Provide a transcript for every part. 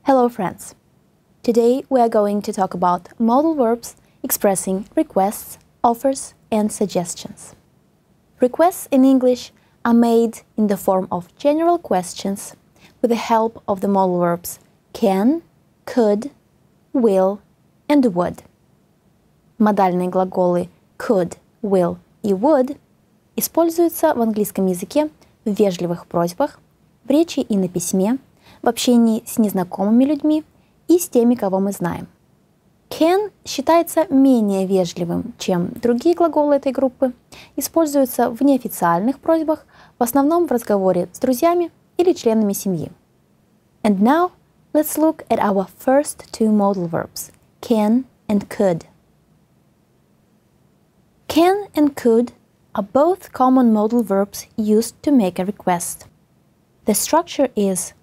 Hello friends! Today we are going to talk about modal verbs expressing requests, offers, and suggestions. Requests in English are made in the form of general questions with the help of the modal verbs can, could, will, and would. Модальные глаголы could, will и would используются в английском языке в вежливых просьбах, в речи и на письме, в общении с незнакомыми людьми и с теми, кого мы знаем. Can считается менее вежливым, чем другие глаголы этой группы, используется в неофициальных просьбах, в основном в разговоре с друзьями или членами семьи. And now, let's look at our first two modal verbs, can and could. Can and could are both common modal verbs used to make a request. The structure is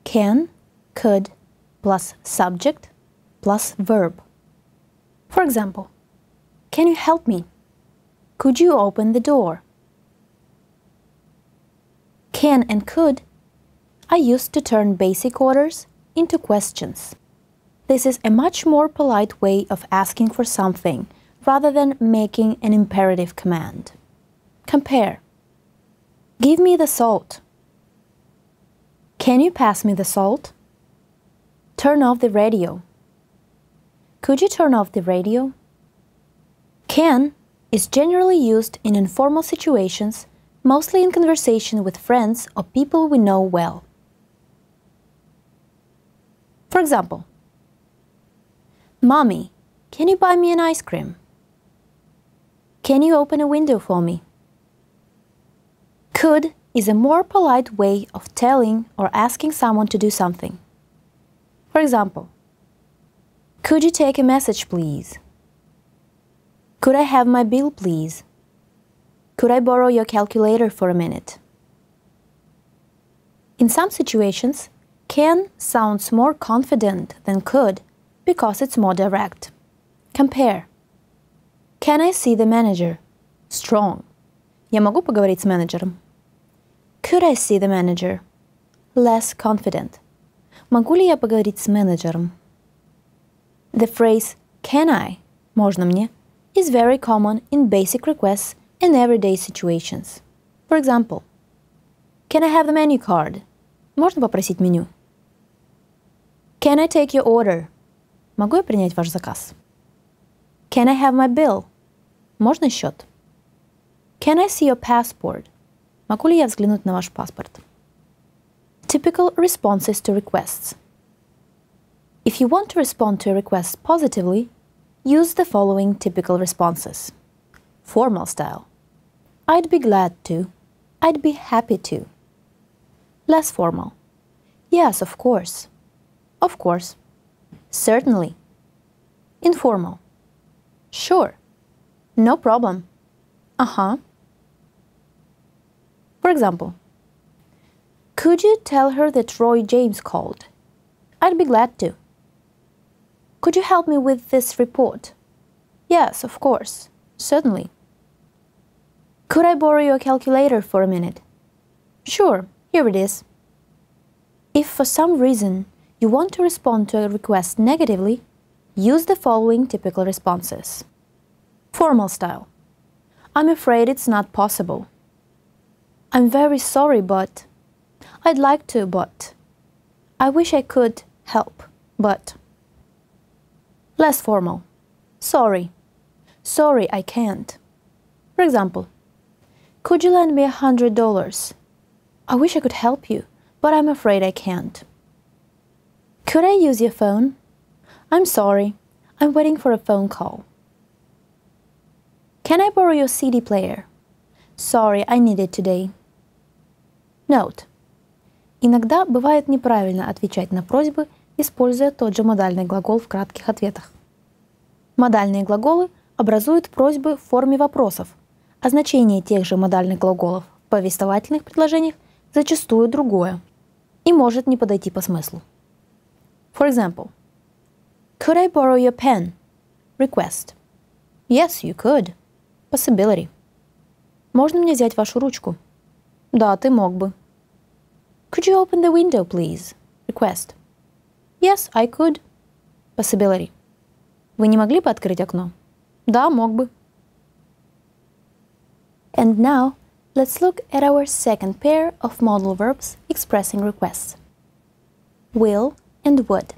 can, could, plus subject, plus verb. For example, can you help me? Could you open the door? Can and could are used to turn basic orders into questions. This is a much more polite way of asking for something rather than making an imperative command. Compare. Give me the salt. Can you pass me the salt? Turn off the radio. Could you turn off the radio? Can is generally used in informal situations, mostly in conversation with friends or people we know well. For example, Mommy, can you buy me an ice cream? Can you open a window for me? Could is a more polite way of telling or asking someone to do something. For example, could you take a message, please? Could I have my bill, please? Could I borrow your calculator for a minute? In some situations, can sounds more confident than could because it's more direct. Compare. Can I see the manager? Strong. Я могу поговорить с менеджером? Could I see the manager? Less confident. Могу ли я поговорить с менеджером? The phrase can I? Можно мне? Is very common in basic requests and everyday situations. For example, can I have the menu card? Можно попросить меню? Can I take your order? Могу я принять ваш заказ? Can I have my bill? Можно счет? Can I see your passport? Могу ли я взглянуть на ваш паспорт? Typical responses to requests. If you want to respond to a request positively, use the following typical responses. Formal style. I'd be glad to. I'd be happy to. Less formal. Yes, of course. Of course. Certainly. Informal. Sure. No problem. Uh-huh. For example, could you tell her that Roy James called? I'd be glad to. Could you help me with this report? Yes, of course. Certainly. Could I borrow your calculator for a minute? Sure, here it is. If for some reason you want to respond to a request negatively, use the following typical responses. Formal style. I'm afraid it's not possible. I'm very sorry, but... I'd like to, but... I wish I could help, but... Less formal. Sorry. Sorry, I can't. For example, could you lend me $100? I wish I could help you, but I'm afraid I can't. Could I use your phone? I'm sorry. I'm waiting for a phone call. Can I borrow your CD player? Sorry, I need it today. Note. Иногда бывает неправильно отвечать на просьбы, используя тот же модальный глагол в кратких ответах. Модальные глаголы образуют просьбы в форме вопросов, а значение тех же модальных глаголов в повествовательных предложениях зачастую другое и может не подойти по смыслу. For example, could I borrow your pen? Request. Yes, you could. Possibility. Можно мне взять вашу ручку? Да, ты мог бы. Could you open the window, please? Request. Yes, I could. Possibility. Вы не могли бы открыть окно? Да, мог бы. And now, let's look at our second pair of modal verbs expressing requests. Will and would.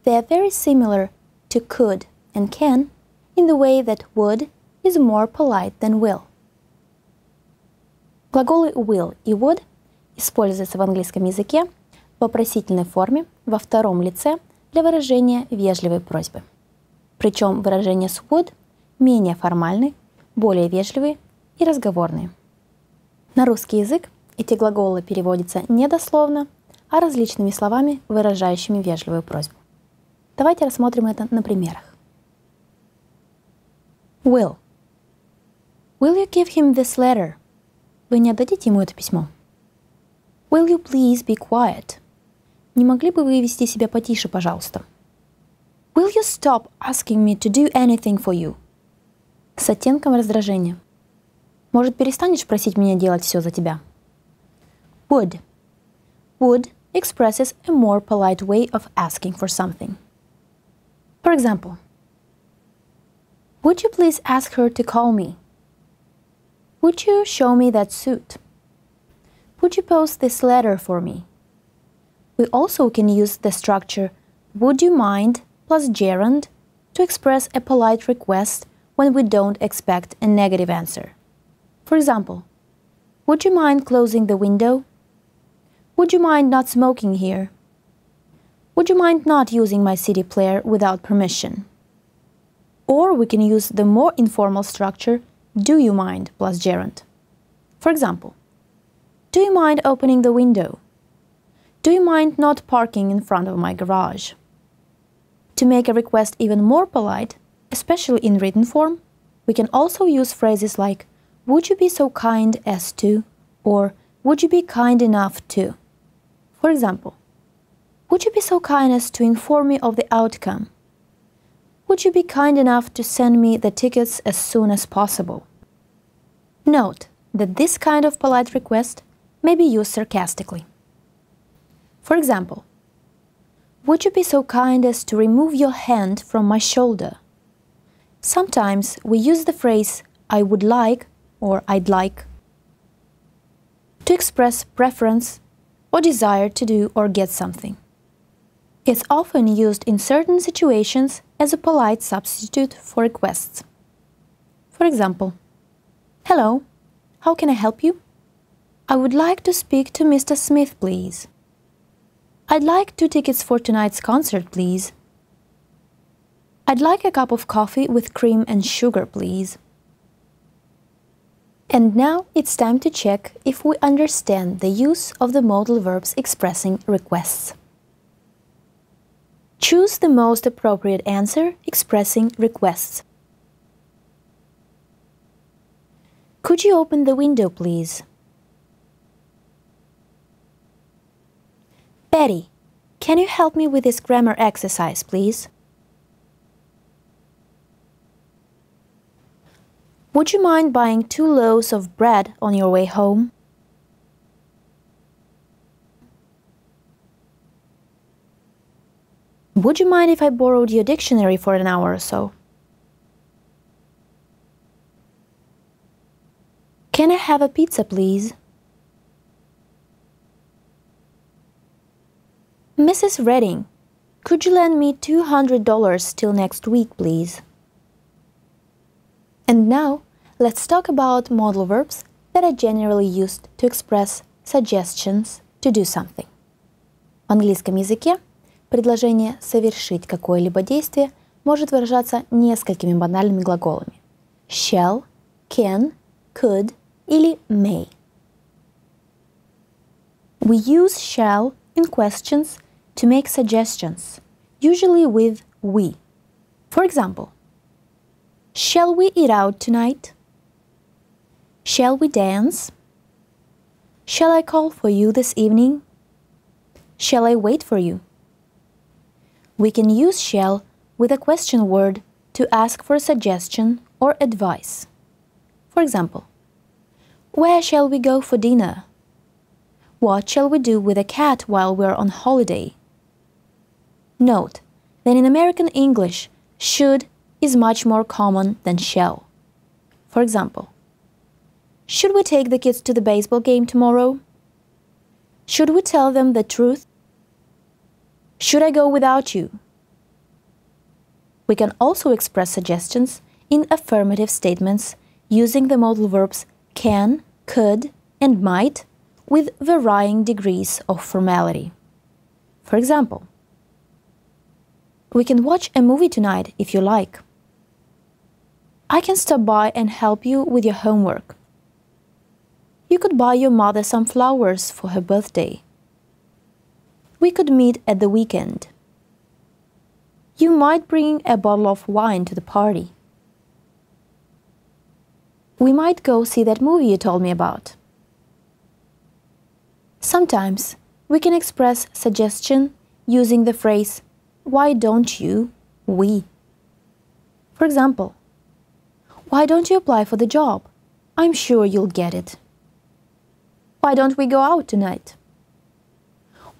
They are very similar to could and can in the way that would is more polite than will. Глаголы will и would используются в английском языке в вопросительной форме во втором лице для выражения вежливой просьбы. Причем выражения с would менее формальны, более вежливые и разговорные. На русский язык эти глаголы переводятся не дословно, а различными словами, выражающими вежливую просьбу. Давайте рассмотрим это на примерах. Will. Will you give him this letter? Вы не отдадите ему это письмо? Will you please be quiet? Не могли бы вы вести себя потише, пожалуйста? Will you stop asking me to do anything for you? С оттенком раздражения. Может, перестанешь просить меня делать все за тебя? Would. Would expresses a more polite way of asking for something. For example, would you please ask her to call me? Would you show me that suit? Would you post this letter for me? We also can use the structure would you mind plus gerund to express a polite request when we don't expect a negative answer. For example, would you mind closing the window? Would you mind not smoking here? Would you mind not using my CD player without permission? Or we can use the more informal structure do you mind plus gerund. For example, do you mind opening the window? Do you mind not parking in front of my garage? To make a request even more polite, especially in written form, we can also use phrases like would you be so kind as to, or would you be kind enough to. For example, would you be so kind as to inform me of the outcome? Would you be kind enough to send me the tickets as soon as possible? Note that this kind of polite request may be used sarcastically. For example, would you be so kind as to remove your hand from my shoulder? Sometimes we use the phrase I would like or I'd like to express preference or desire to do or get something. It's often used in certain situations as a polite substitute for requests. For example, hello, how can I help you? I would like to speak to Mr. Smith, please. I'd like 2 tickets for tonight's concert, please. I'd like a cup of coffee with cream and sugar, please. And now it's time to check if we understand the use of the modal verbs expressing requests. Choose the most appropriate answer expressing requests. Could you open the window, please? Betty, can you help me with this grammar exercise, please? Would you mind buying 2 loaves of bread on your way home? Would you mind if I borrowed your dictionary for an hour or so? Can I have a pizza, please? Mrs. Redding, could you lend me $200 till next week, please? And now, let's talk about modal verbs that are generally used to express suggestions to do something. В английском языке предложение «совершить какое-либо действие» может выражаться несколькими банальными глаголами shall, can, could или may. We use shall in questions to make suggestions, usually with we. For example, shall we eat out tonight? Shall we dance? Shall I call for you this evening? Shall I wait for you? We can use shall with a question word to ask for a suggestion or advice. For example, where shall we go for dinner? What shall we do with a cat while we're on holiday? Note that in American English, should is much more common than shall. For example, should we take the kids to the baseball game tomorrow? Should we tell them the truth? Should I go without you? We can also express suggestions in affirmative statements using the modal verbs can, could, and might with varying degrees of formality. For example, we can watch a movie tonight if you like. I can stop by and help you with your homework. You could buy your mother some flowers for her birthday. We could meet at the weekend. You might bring a bottle of wine to the party. We might go see that movie you told me about. Sometimes we can express suggestion using the phrase, why don't you, we. For example, why don't you apply for the job? I'm sure you'll get it. Why don't we go out tonight?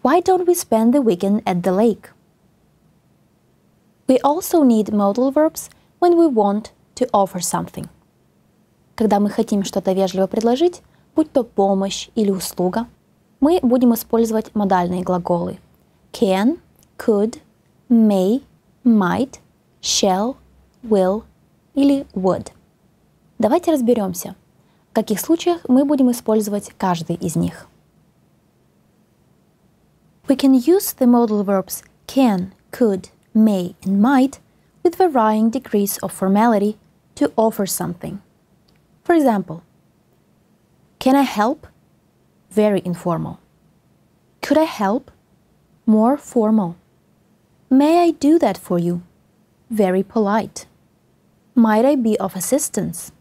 Why don't we spend the weekend at the lake? We also need modal verbs when we want to offer something. Когда мы хотим что-то вежливо предложить, будь то помощь или услуга, мы будем использовать модальные глаголы can, could, may, might, shall, will или would. Давайте разберемся, в каких случаях мы будем использовать каждый из них. We can use the modal verbs can, could, may, and might with varying degrees of formality to offer something. For example, can I help? Very informal. Could I help? More formal. May I do that for you? Very polite. Might I be of assistance?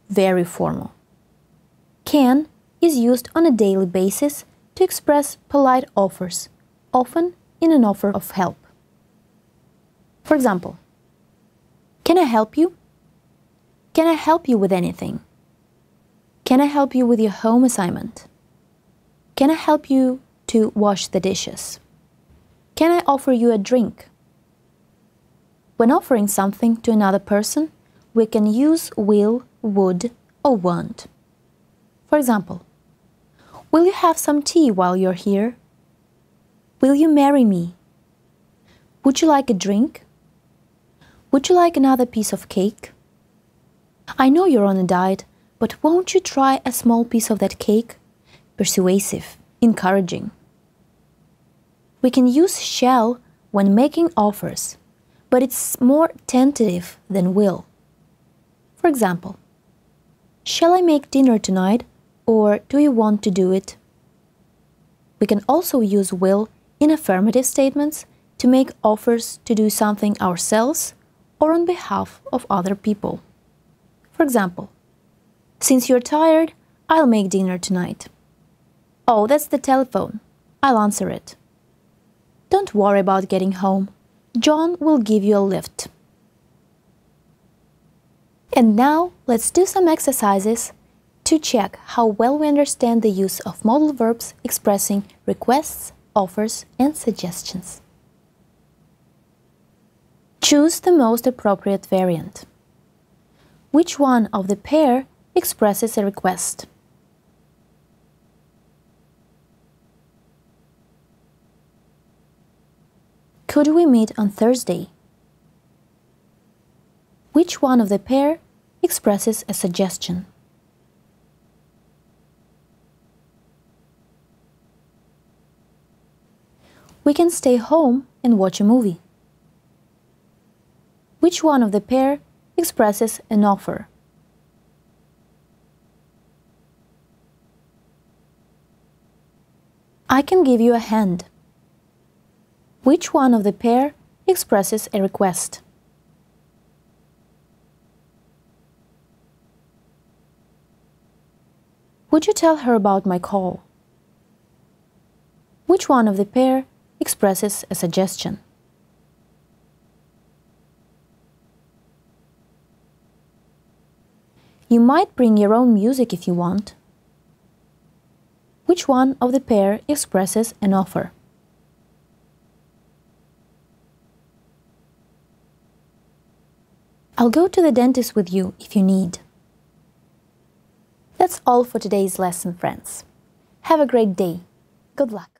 Very formal. Can is used on a daily basis to express polite offers, often in an offer of help. For example, can I help you? Can I help you with anything? Can I help you with your home assignment? Can I help you to wash the dishes? Can I offer you a drink? When offering something to another person, we can use will, would, or want. For example, will you have some tea while you're here? Will you marry me? Would you like a drink? Would you like another piece of cake? I know you're on a diet, but won't you try a small piece of that cake? Persuasive, encouraging. We can use shall when making offers, but it's more tentative than will. For example, shall I make dinner tonight, or do you want to do it? We can also use will in affirmative statements to make offers to do something ourselves or on behalf of other people. For example, since you're tired, I'll make dinner tonight. Oh, that's the telephone. I'll answer it. Don't worry about getting home. John will give you a lift. And now let's do some exercises to check how well we understand the use of modal verbs expressing requests, offers, and suggestions. Choose the most appropriate variant. Which one of the pair expresses a request? Could we meet on Thursday? Which one of the pair expresses a suggestion? We can stay home and watch a movie. Which one of the pair expresses an offer? I can give you a hand. Which one of the pair expresses a request? Would you tell her about my call? Which one of the pair expresses a suggestion? You might bring your own music if you want. Which one of the pair expresses an offer? I'll go to the dentist with you if you need. That's all for today's lesson, friends. Have a great day. Good luck.